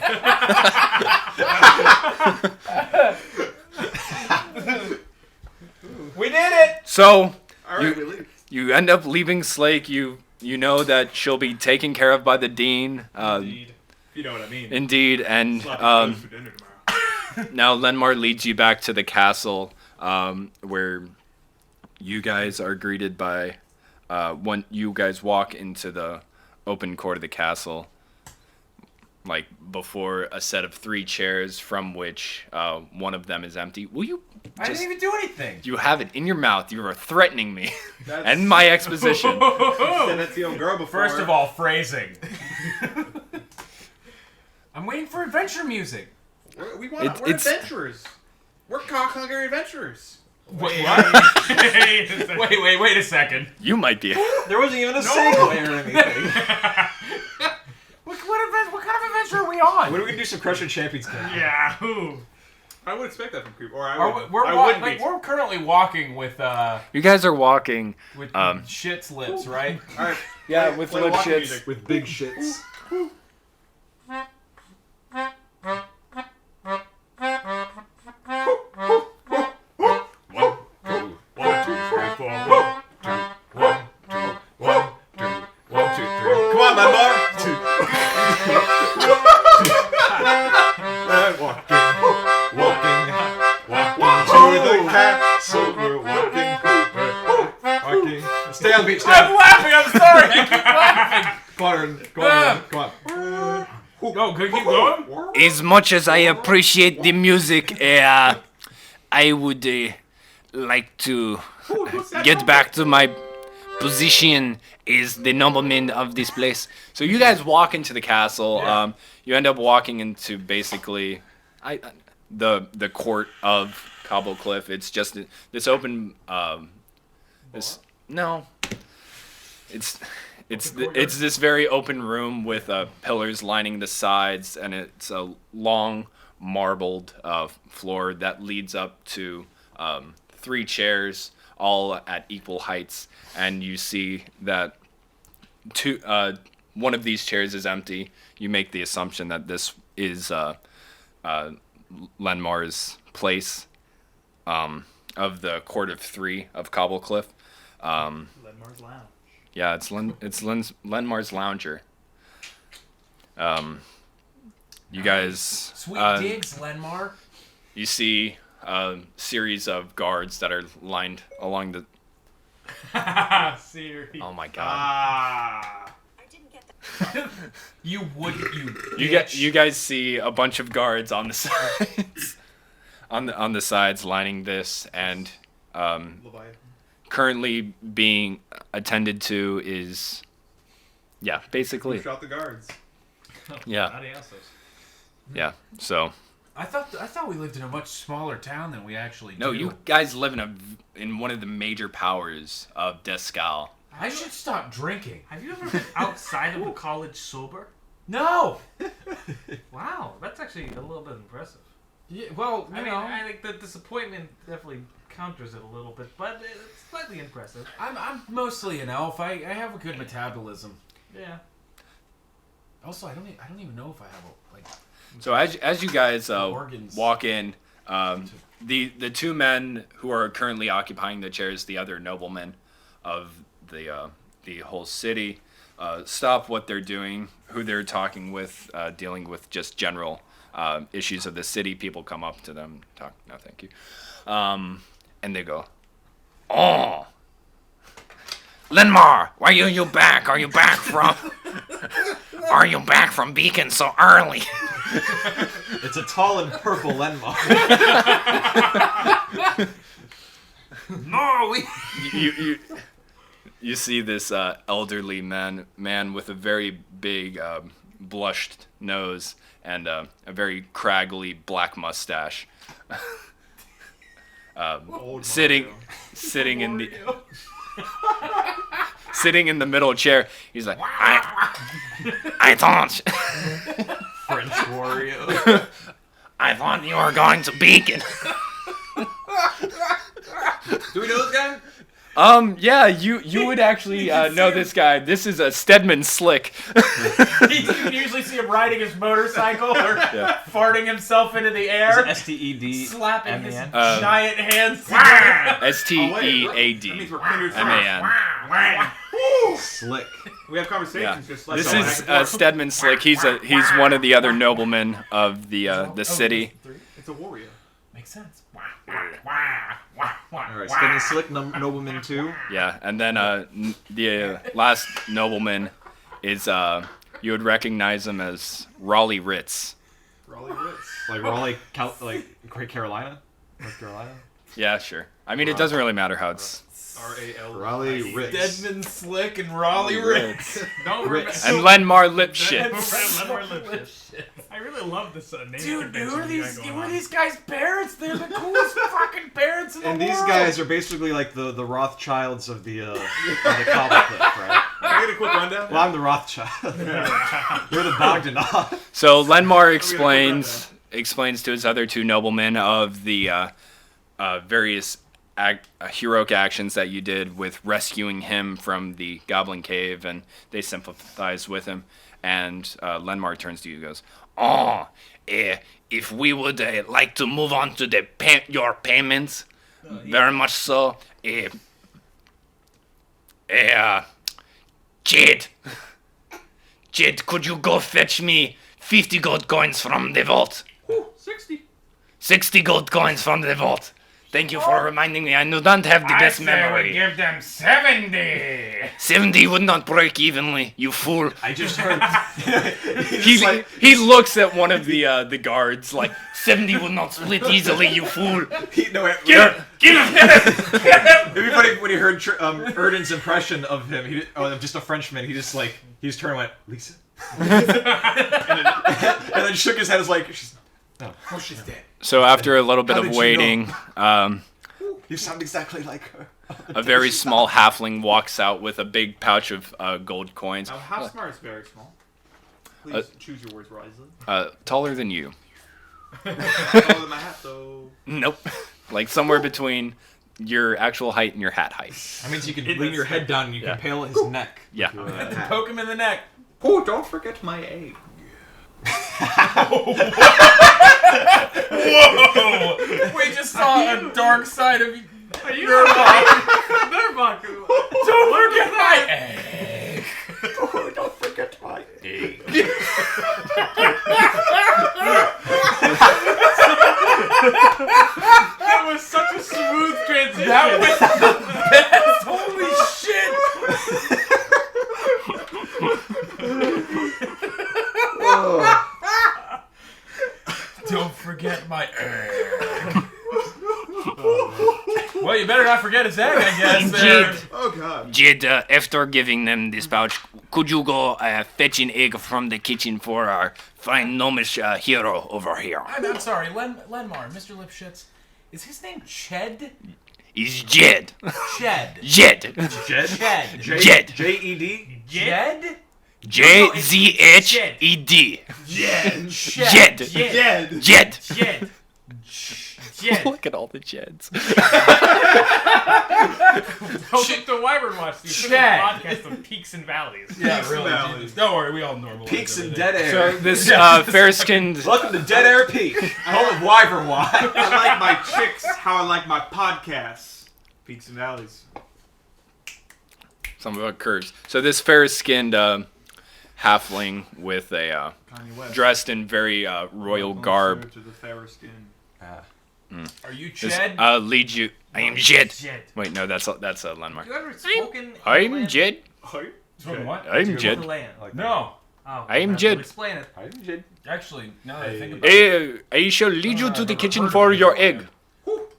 We did it. So Alright, we leave. you end up leaving Slake. You know that she'll be taken care of by the dean. Indeed. If you know what I mean. Indeed, and Sloppy toast for dinner tomorrow. now Lenmar leads you back to the castle, where you guys are greeted by when you guys walk into the open court of the castle. like before a set of 3 chairs from which one of them is empty. Will you I didn't even do anything. You have it in your mouth. You are threatening me That's- and my exposition. Said that to your girl before. First of all, phrasing. I'm waiting for adventure music. We're It's- adventurers. We're cock-hungry adventurers. Wait, what? wait a second. You might be. There wasn't even a segue or anything. What kind of adventure are we on? When are we gonna do some Crush and Champions game? Yeah. Ooh. I would expect that from Creep. Or I Are would. we're I wa- wouldn't like be. we're currently walking with You guys are walking. shit's lips, right? All right. Yeah, Play- with play lip walking shits. music. With big shits. Come on, Lembar. Walking to the castle. We're walking. Stay on the beach. I'm laughing. I'm sorry. I keep laughing. Come on. Go, keep going. As much as I appreciate the music, I would like to get back to my position as the nobleman of this place. So you guys walk into the castle. You end up walking into basically the court of Cobble Cliff. It's just this open. It's this very open room with pillars lining the sides, and it's a long marbled floor that leads up to 3 chairs, all at equal heights. And you see that one of these chairs is empty. You make the assumption that this is Lenmar's place of the Court of 3 of Cobble Cliff. Ledmar's Lounge. Yeah, it's Lenmar's lounger. You guys, Sweet digs, Lenmar. you see a series of guards that are lined along the. Siri. Oh my god! Ah. You You guys see a bunch of guards on the sides, on the sides lining this, and Leviathan. currently being attended to is, basically, Who shot the guards? yeah. Adioses. Yeah. So I thought we lived in a much smaller town than we actually do. no, you guys live in one of the major powers of Descal. I should stop drinking. Have you ever been outside of the college sober? No. Wow, that's actually a little bit impressive. Yeah, well, I mean, I think the disappointment definitely counters it a little bit, but it's slightly impressive. I'm mostly an elf. I have a good metabolism. Yeah. Also, I don't even know if I have a like. So as you guys Organs. walk in, the 2 men who are currently occupying the chairs, the other noblemen of the whole city, stop what they're doing, who they're talking with, dealing with just general issues of the city. People come up to them, talk, no thank you, and they go, Oh, Lenmar, why are you back? Are you back from? Are you back from Beacon so early? It's a tall and purple Lenmar. No, you see this elderly man with a very big blushed nose and a very craggly black mustache, sitting in the sitting in the middle chair. He's like, I thought French Wario. I thought you were going to Beacon. Do we know this guy? Yeah, you would actually know this guy. This is a Stedman Slick. You can usually see him riding his motorcycle or farting himself into the air, STED. slapping his M-A-N? giant hands together. STEAD. That means we're kindred MAN. Slick. We have conversations just like This that. is Stedman Slick. He's one of the other noblemen of the city. It's a warrior. makes sense. Alright, Stedman Slick, Nobleman 2. Yeah, and then the last nobleman is You would recognize him as Raleigh Ritz. Raleigh Ritz. Like Raleigh, Carolina? North Carolina? Yeah, sure. I mean, it doesn't really matter how it's. R-A-L. Raleigh Ritz. Deadman Slick and Raleigh Ritz. Don't Ritz. And Lenmar Lipshit. I really love this name. Dude, convention who are you got these? going Who are on. these guys' parents? They're the coolest fucking parents in the And world. these guys are basically like the Rothschilds of the Cobble Cliff, right? Can I get a quick rundown? Well, I'm the Rothschild. You're the Bogdanov. So Lenmar explains to his other two noblemen of the various heroic actions that you did with rescuing him from the Goblin Cave, and they sympathize with him. And Lenmar turns to you and goes, If we would like to move on to the your payments, very much so. Jed, could you go fetch me 50 gold coins from the vault? 60. 60 gold coins from the vault. Thank you for reminding me. I do not have the best memory. give them 70. 70 would not break evenly, you fool. I just heard. he looks at one of the guards like, 70 would not split easily, you fool. Get him! Get him! It'd be funny when he heard Erden's impression of him. Just a Frenchman. He just turned and went, Lisa, and then shook his head. As like, no, She's dead. So after a little bit How of did you waiting, you sound exactly like her. a very small halfling walks out with a big pouch of gold coins. Now, how smart is very small? Please choose your words wisely. Taller than you. Taller than my hat, though. Nope. Like somewhere between your actual height and your hat height. That means you can lean your head down and you can pale his neck. Yeah. Poke him in the neck. Oh, don't forget my egg. Whoa! We just saw a dark side of you. Are you Gnirbac. Don't forget my egg. Oh, don't forget my egg. That was such a smooth transition. That was the best. Holy shit. Don't forget my egg. Well, you better not forget his egg, I guess. Indeed. Oh, God. Jed, after giving them this pouch, could you go fetch an egg from the kitchen for our fine gnomish hero over here? I'm sorry, Lenmar, Mr. Lipschitz. Is his name Ched? Is Jed. Ched. Jed. Jed? Ched. Jed. J-E-D? Jed? J-Z-H-E-D. Jed. Jed. Dead. Jed. Jed. Jed. Look at all the Jeds. Welcome to Wyvern Watch, the official Chad. podcast of peaks and valleys. Yeah, Peaks really. and valleys. Jesus. Don't worry, we all normalize Peaks and everything. dead So air. this fair-skinned... Welcome to Dead Air Peak, home of Wyvern Watch. I like my chicks how I like my podcasts. Peaks and valleys. Some of it curves. So this fair-skinned halfling with a Kanye West. dressed in very royal garb To the fairer skin. Are you is, Ched? leads you. I am Jed. Jed. Wait, no, that's a Lenmar. You ever spoken in the I'm land? Jed. Spoken what? I'm The Jed. land. No. Oh, I am have to Jed. Explain it. Actually, now that I think about it. I shall lead you to the kitchen for your egg.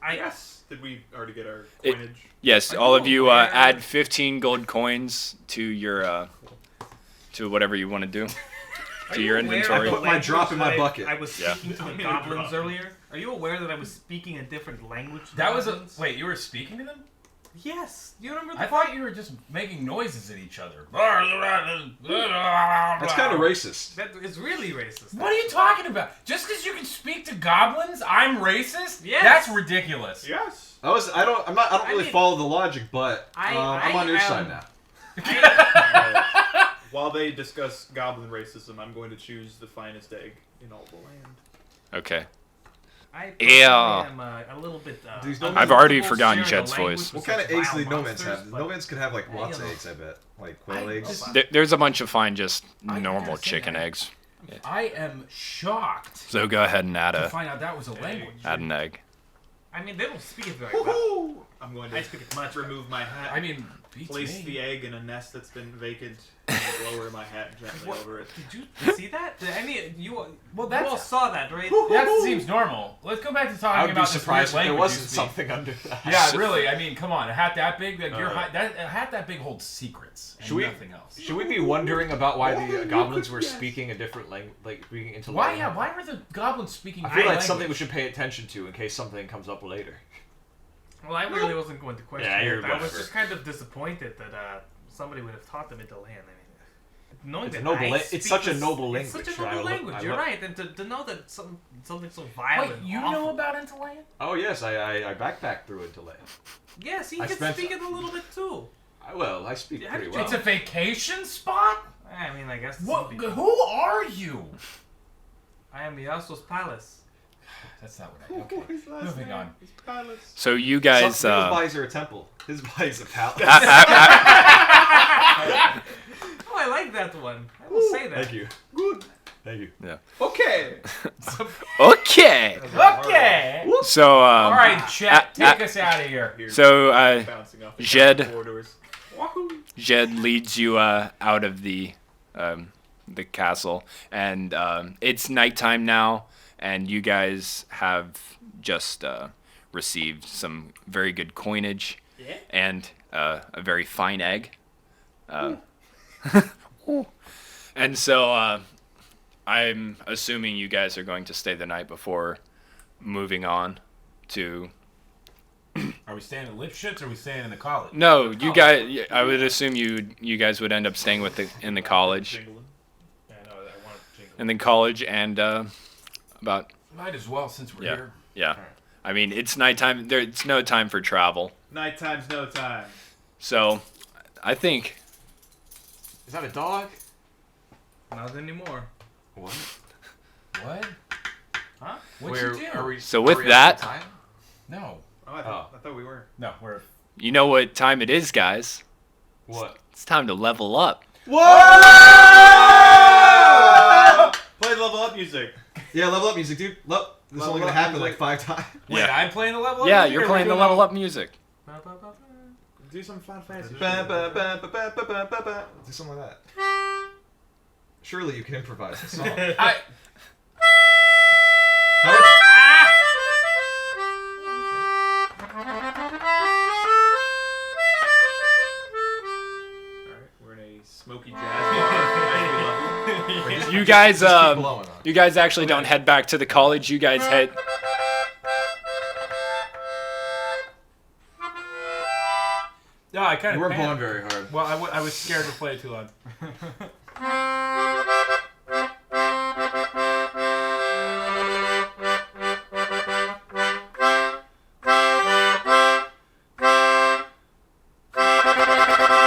Yes. Did we already get our It- coinage? Yes, Are all you of you aware- add 15 gold coins to your to whatever you want to do. Are To you your aware inventory. of the I put my drop in my language bucket. that I was speaking to the goblins earlier. Are you aware that I was speaking a different language? to the That was a. goblins? Wait, you were speaking to them? Yes. Do you remember the I part? thought you were just making noises at each other. That's kind of racist. That is really racist. What are you talking about? Just because you can speak to goblins, I'm racist? Yes. That's ridiculous. Yes. I don't really mean, follow the logic, but I'm on your side now. While they discuss goblin racism, I'm going to choose the finest egg in all the land. Okay. I Yeah. am a little bit. These I've already uncomfortable forgotten sharing a Jed's language voice. with What kind of such eggs do vile the nomads monsters, have? The but- nomads could have like Yeah, lots you of know. eggs, I bet. Like quail eggs. There's a bunch of fine just I normal gotta say, chicken I- eggs. I am shocked So go ahead and add to a find out that was a language. add an egg. I mean, they don't speak it very well. Woohoo! I'm going I to speak it much. remove my hat. I mean, beats Place me. the egg in a nest that's been vacant. lower my hat gently over it. Did you see that? Did you all saw that, right? That seems normal. Let's go back to I talking would be about this weird surprised if there language wasn't you speak. something under that. Yeah, really. I mean, come on. A hat that big, a hat that big holds secrets and Should we- nothing else. Should we be wondering about why the goblins were speaking a different language, like speaking into Why? language? Yeah. Why were the goblins speaking? I feel like language? something we should pay attention to in case something comes up later. Well, I really wasn't going to question Yeah, it. you're I was whatever. just kind of disappointed that somebody would have taught them into land. I mean, knowing It's a that noble I la- it's speak such a this- noble It's language. such a I noble love- language. I You're love- right, and to know that something so Wait, violent. you awful. know about Interland? Oh yes, I backpacked through into land. Yes, he I can spent- speak it a little bit too. I speak Yeah, pretty it's well. It's a vacation spot. I mean, I guess. What? some people- Who are you? I am Yaso's palace. That's not what I. Okay. Moving on. So you guys, Some people's bodies are a temple. His body's a palace. Oh, I like that one. I will say that. Thank you. Good. Thank you. Okay. okay. Okay. So All right, Chet, take us out of here. So Bouncing off Jed- corridors. Jed leads you out of the castle, and it's nighttime now, and you guys have just received some very good coinage and a very fine egg. And so I'm assuming you guys are going to stay the night before moving on to. Are we staying at Lipschitz or are we staying in the college? No, you guys. I would assume you guys would end up staying in the college, Yeah, I know. I want to jingle. in the college, and about Might as well since we're Yeah. here. yeah. I mean, it's nighttime. It's no time for travel. Nighttime's no time. So, I think Is that a dog? Not anymore. What? What? Huh? What'd you do? Are we, So with are we that- out of time? No. Oh, I thought we were. No, we're. you know what time it is, guys. What? It's time to level up. Whoa! Play level up music. Yeah, level up music, dude. This is Level only gonna up happen music. like 5 times. Wait, Yeah. I'm playing the level up Yeah, music, you're or playing the we level doing- up music. Do some Final Fantasy. Ba, ba, ba, ba, ba, ba, ba, ba, ba. Do something like that. Surely you can improvise the song. I. How much? Alright, we're in a smoky jazz bar. As we level. You guys, Just keep blowing on. you guys actually don't head back to the college. You guys head. No, I kind You of. weren't blowing very hard. Well, I was scared to play it too loud.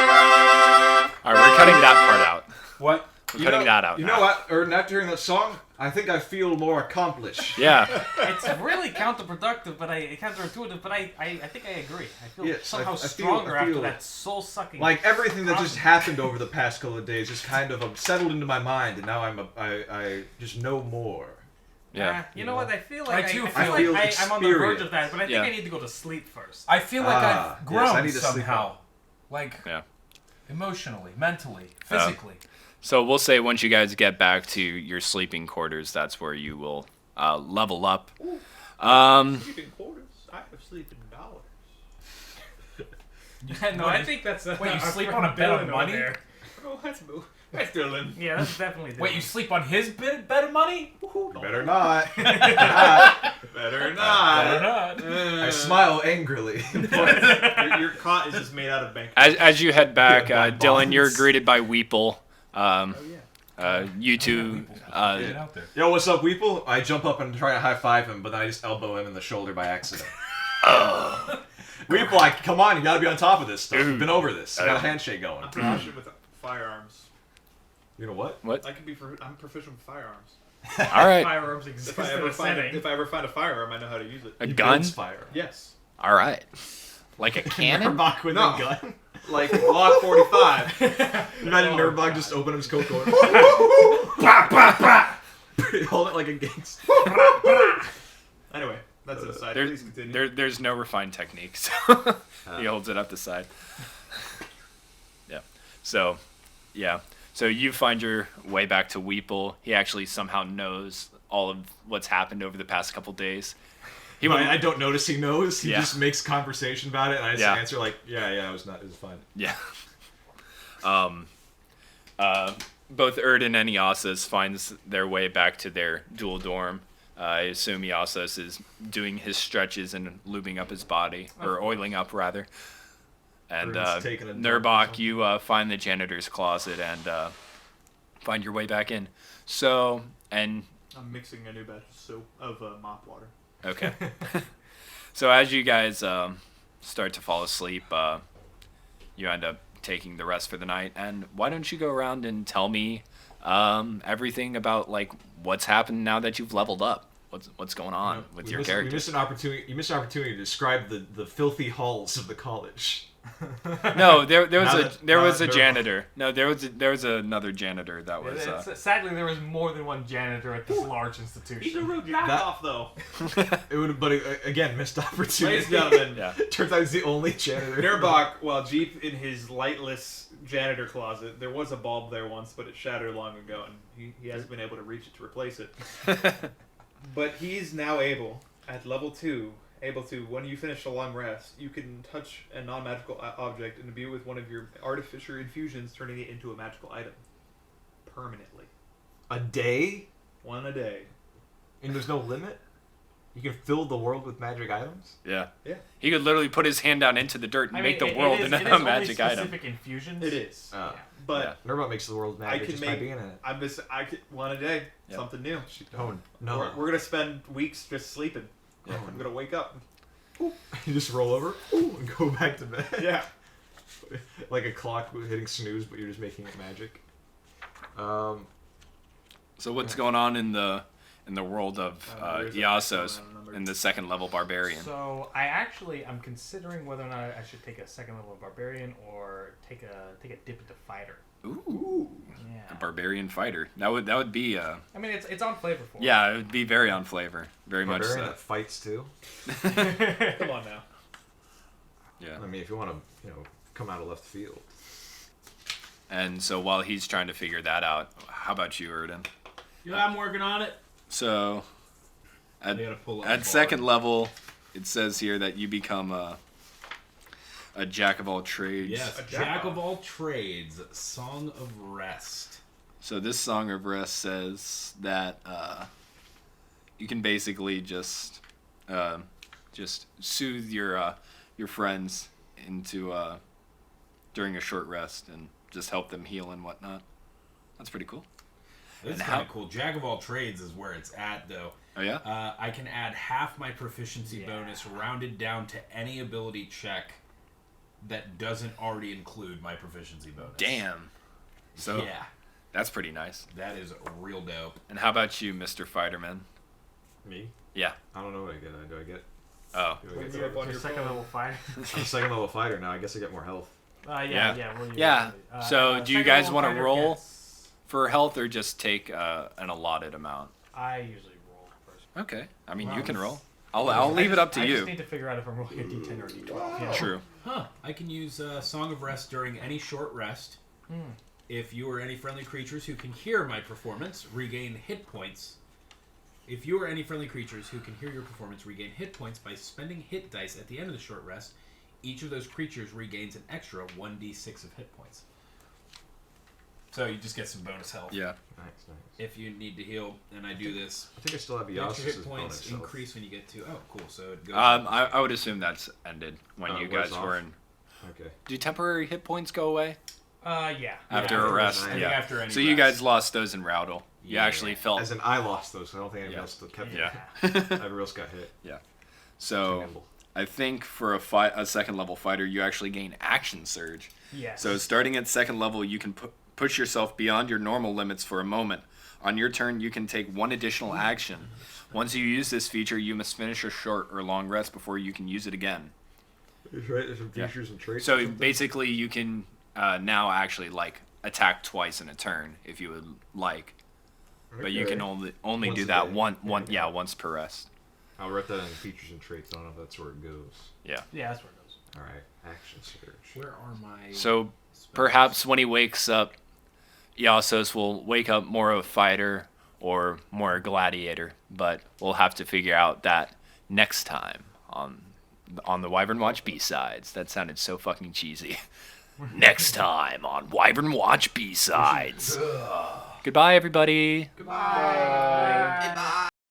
All right, we're cutting that part out. What? We're cutting that out. You now. know what? Erden, after hearing that song, I think I feel more accomplished. Yeah. It's really counterintuitive, but I think I agree. I feel Yes, somehow I feel- stronger I feel- after that soul-sucking. Like everything that just happened over the past couple of days just kind of settled into my mind, and now I just know more. Yeah. You know what? I feel like I too I feel feel like I'm on the verge experienced. of that, but I think Yeah. I need to go to sleep first. I feel like Ah, I've yes, grown I need to sleep somehow. Like, Yeah. emotionally, mentally, physically. So we'll say once you guys get back to your sleeping quarters, that's where you will level up. Sleeping quarters. I have sleeping dollars. No, I think that's Wait, you our sleep friend on a bed of Dylan over money? there. Oh, that's Dylan. Yeah, that's definitely. Wait, Dylan. you sleep on his bed of money? Better not. Better not. Better not. I smile angrily. Your cot is just made out of bank. As you head back, Yeah, Dylan, you're bonds. greeted by Weeple. Oh yeah. You two. Get out there. Yo, what's up, Weeple? I jump up and try to high five him, but then I just elbow him in the shoulder by accident. Weeple, like, come on, you gotta be on top of this stuff. We've been over this. I got a handshake going. I'm proficient with firearms. You know what? I can be. I'm proficient with firearms. All right. Firearms exist If I in ever a find setting. if I ever find a firearm, I know how to use it. A He gun? builds fire. Yes. All right. Like a cannon? Gnirbac with No. a gun. Like Glock 45. Imagine Gnirbac just open his coat going. Hold it like a gangster. Anyway, that's an aside. There- Please continue. There's no refined techniques. He holds it up the side. Yeah. So, yeah. So you find your way back to Weeple. He actually somehow knows all of what's happened over the past couple days. He went, I don't notice he knows. He Yeah. just makes conversation about it, and I just Yeah. answer like, yeah, it was fine. Yeah. Both Erden and Iasas finds their way back to their dual dorm. I assume Iasas is doing his stretches and lubing up his body, or oiling up rather. And Erden's taking a dump or Gnirbac, something. you find the janitor's closet and find your way back in. So, and I'm mixing a new batch of mop water. okay. So as you guys start to fall asleep, you end up taking the rest for the night. And why don't you go around and tell me everything about like what's happened now that you've leveled up? What's going on with your character? You missed an opportunity. You missed an opportunity to describe the filthy halls of the college. No, there was Now a that- there now was that a they're- janitor. No, there was another janitor that was. Sadly, there was more than one janitor at this large institution. He's a real jack-off, though. It would, but again, missed opportunity. Ladies and gentlemen, Yeah. Turns out he's the only janitor. Gnirbac, while Jeep in his lightless janitor closet, there was a bulb there once, but it shattered long ago, and he hasn't been able to reach it to replace it. But he's now able, at level 2, when you finish a long rest, you can touch a non-magical object and imbue with one of your artificial infusions, turning it into a magical item. Permanently. A day, One a day. and there's no limit. You can fill the world with magic items. Yeah. Yeah. He could literally put his hand down into the dirt and make the it world is- into it a is magic only item. specific infusions. It is. Uh, But Gnirbac makes the world I magic can just by make... being in it. I could one a day. Yeah. Something new. Oh no! We're going to spend weeks just sleeping. Yeah. I'm going to wake up. You just roll over and go back to bed. Yeah. Like a clock hitting snooze, but you're just making it magic. So what's going on in the world of There's a Iasos maximum number. in the second level barbarian? So I'm considering whether or not I should take a second level barbarian or take a dip into fighter. Ooh, Yeah. a barbarian fighter. That would be I mean, it's on flavor for yeah, it would be very on flavor, very Barbarian much that fights too. Come on now. Yeah. I mean, if you want to, come out of left field. And so while he's trying to figure that out, how about you, Erden? Yeah, I'm working on it. So I gotta pull up at the second bar. level, it says here that you become a jack of all trades. Yes, A Jack jack-off. of all trades, Song of Rest. So this Song of Rest says that you can basically just soothe your friends into during a short rest and just help them heal and whatnot. That's pretty cool. This is And kind how- of cool. Jack of all trades is where it's at, though. Oh yeah. I can add half my proficiency bonus rounded down to any ability check that doesn't already include my proficiency bonus. Damn. So yeah, that's pretty nice. that is real dope. And how about you, Mr. Fighterman? Me? Yeah. I don't know what I get. Do I get? Oh. Do I When get you're up on Your your second phone. level fighter. I'm a second level fighter now. I guess I get more health. Yeah. Well, Yeah. So do you second guys level wanna fighter roll? gets- For health or just take an allotted amount? I usually roll first. Okay. I mean, Wow, you can this- roll. I'll leave it up to I you. just need to figure out if I'm rolling a d10 or a d12. you know? True. Huh. I can use Song of Rest during any short rest. If you or any friendly creatures who can hear my performance regain hit points. If you or any friendly creatures who can hear your performance regain hit points by spending hit dice at the end of the short rest, each of those creatures regains an extra 1d6 of hit points. So you just get some bonus health. Yeah. Nice. If you need to heal, and I do this, I think I still have extra Iasas' hit points bonus health. increase when you get to. Oh, cool. So it goes. I would assume that's ended when you wears guys off. were in. Okay. Do temporary hit points go away Yeah. after after a rest? I think Yeah. after any So you rest. guys lost those in Roudle. You Yeah. actually felt. As in, I lost those. So I don't think anyone Yeah. else still kept Yeah. it. Everyone else got hit. So Nimble. I think for a second level fighter, you actually gain action surge. Yes. So starting at second level, you can push yourself beyond your normal limits for a moment. On your turn, you can take one additional action. Once you use this feature, you must finish a short or long rest before you can use it again. That's right. There's some Yeah. features and traits. or So something. basically, you can now actually like attack twice in a turn if you would like, but you can only Once do a that day. once per rest. I'll write that in features and traits. I don't know if that's where it goes. Yeah, that's where it goes. All right. Action surge. Where are my? So spells? perhaps when he wakes up, Iassos will wake up more of a fighter or more a gladiator, but we'll have to figure out that next time on the Wyvern Watch B-Sides. That sounded so fucking cheesy. Next time on Wyvern Watch B-Sides. Goodbye, everybody. Goodbye.